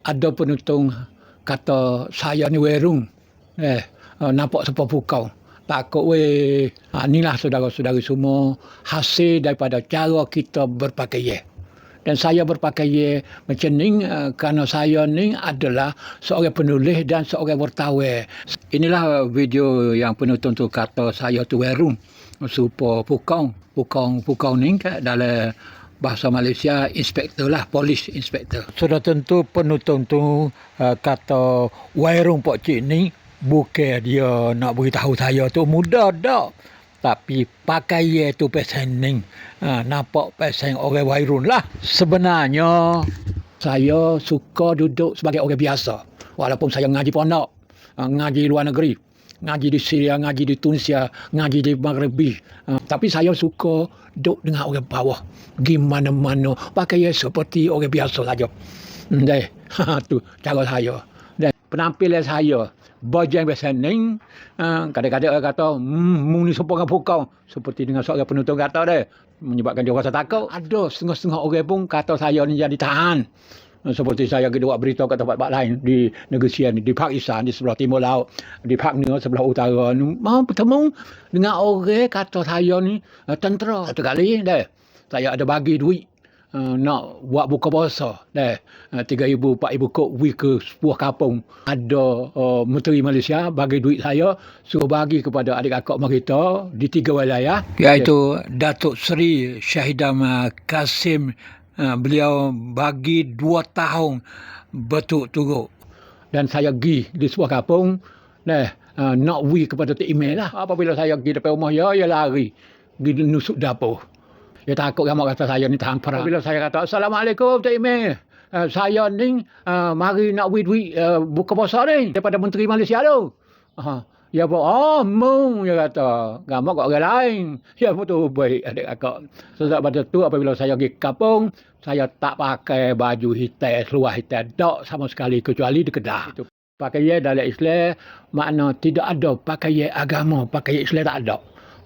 Ada penonton kata saya ni werung. Nampak sepah pukau. Takut weh. Inilah saudara-saudara semua hasil daripada cara kita berpakaian. Dan saya berpakaian macam ni kerana saya ni adalah seorang penulis dan seorang wartawan. Inilah video yang penonton tu kata saya tu werung. Serupa pukau. Pukau ni dalam bahasa Malaysia inspektor lah, polis inspektor. Sudah tentu penonton tu kata werung Pak Cik ni bukan dia nak beritahu saya tu muda dak. Tapi pakaian tu pesaning. Nampak pesang orang wairun lah. Sebenarnya saya suka duduk sebagai orang biasa. Walaupun saya ngaji pondok, ngaji luar negeri, ngaji di Syria, ngaji di Tunisia, ngaji di Maghribi. Tapi saya suka duduk dengan orang bawah. Pergi mana-mana pakaian seperti orang biasa saja. Tu cara saya. Dan penampilan saya bajang pesaning. Kadang-kadang orang kata mung ni seorang pukau, seperti dengan seorang penonton kata dia, menyebabkan dia rasa takut. Ada setengah-setengah orang pun kata saya ni jadi tahan. Seperti saya pergi buat berita kat tempat-tempat lain di negeri Sian, di Pakistan, di sebelah timur laut, di Papua sebelah utara. Mau bertemu dengan orang kata saya ni tentera. Satu kali saya ada bagi duit nak buat buka puasa. 3,000 4,000 kok pergi ke sebuah kampung. Ada Menteri Malaysia bagi duit saya, suruh bagi kepada adik kakak mereka di 3 wilayah, iaitu Datuk Seri Syahidam Kasim. Beliau bagi 2 tahun berturut-turut. Dan saya pergi di sebuah kampung nak pergi kepada Tok Email lah. Apabila saya pergi depan rumah dia lari pergi nusuk dapur. Dia takut ramai kata saya ni tahan perang. Bila saya kata, Assalamualaikum Tok Email. Saya ni mari nak beri duit buka puasa ni daripada Menteri Malaysia tu. Dia pun, mung, dia kata. Gamak kat orang lain. Ya betul baik adik kakak. Sejak pada tu apabila saya pergi kampung, saya tak pakai baju hitam, seluar hitam. Tak sama sekali kecuali di Kedah. Pakaian dalam Islam makna tidak ada pakaian agama. Pakaian Islam tak ada.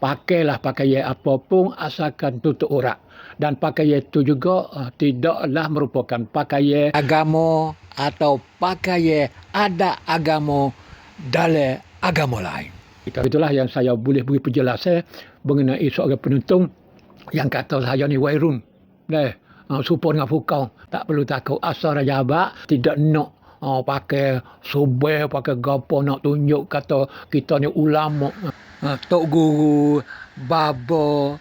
Pakailah pakaian apapun asalkan tutup aurat. Dan pakaian itu juga tidaklah merupakan pakaian agama atau pakaian ada agama dalam agama lain. Itulah yang saya boleh beri penjelasan mengenai seorang penonton yang kata saya ni wairun. Serupa dengan pukau. Tak perlu takut. Asal Raja Abad tidak nak pakai subel, pakai gapo nak tunjuk kata kita ni ulama. Tok Guru, Baba,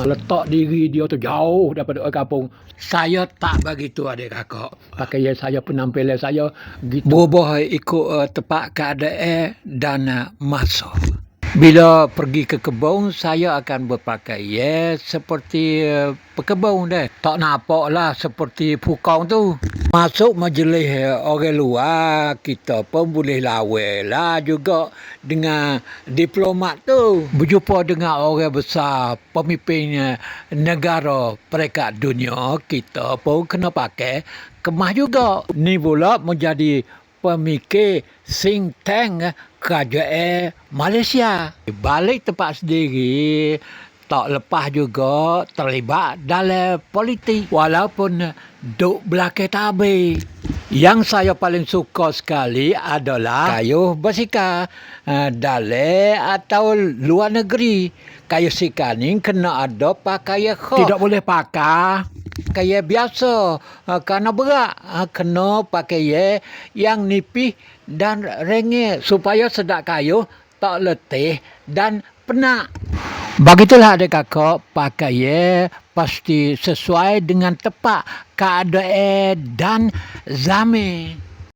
letak diri dia tu jauh daripada orang kampung. Saya tak begitu adik kakak. Pakaian saya, penampilan saya gitu. Berubah ikut tepat keadaan dan masa. Bila pergi ke kebun, saya akan berpakaian seperti pekebun dah. Tak nampaklah seperti pukau tu. Masuk majlis orang luar, kita pun boleh lawan lah juga dengan diplomat tu. Berjumpa dengan orang besar, pemimpin negara peringkat dunia, kita pun kena pakai kemas juga. Ni pula menjadi pemikir think tank kerajaan Malaysia. Balik tempat sendiri, tak lepas juga terlibat dalam politik. Walaupun duk belakang tabir. Yang saya paling suka sekali adalah kayuh bersikap dalam atau luar negeri. Kayuh sikap ni kena ada pakaian khas. Tidak boleh pakai pakaian biasa kerana berat. Kena pakaian yang nipis dan rengit supaya sedap kayuh, tak letih dan penat. Begitulah adik kakak, pakaian pasti sesuai dengan tepat keadaan dan zaman.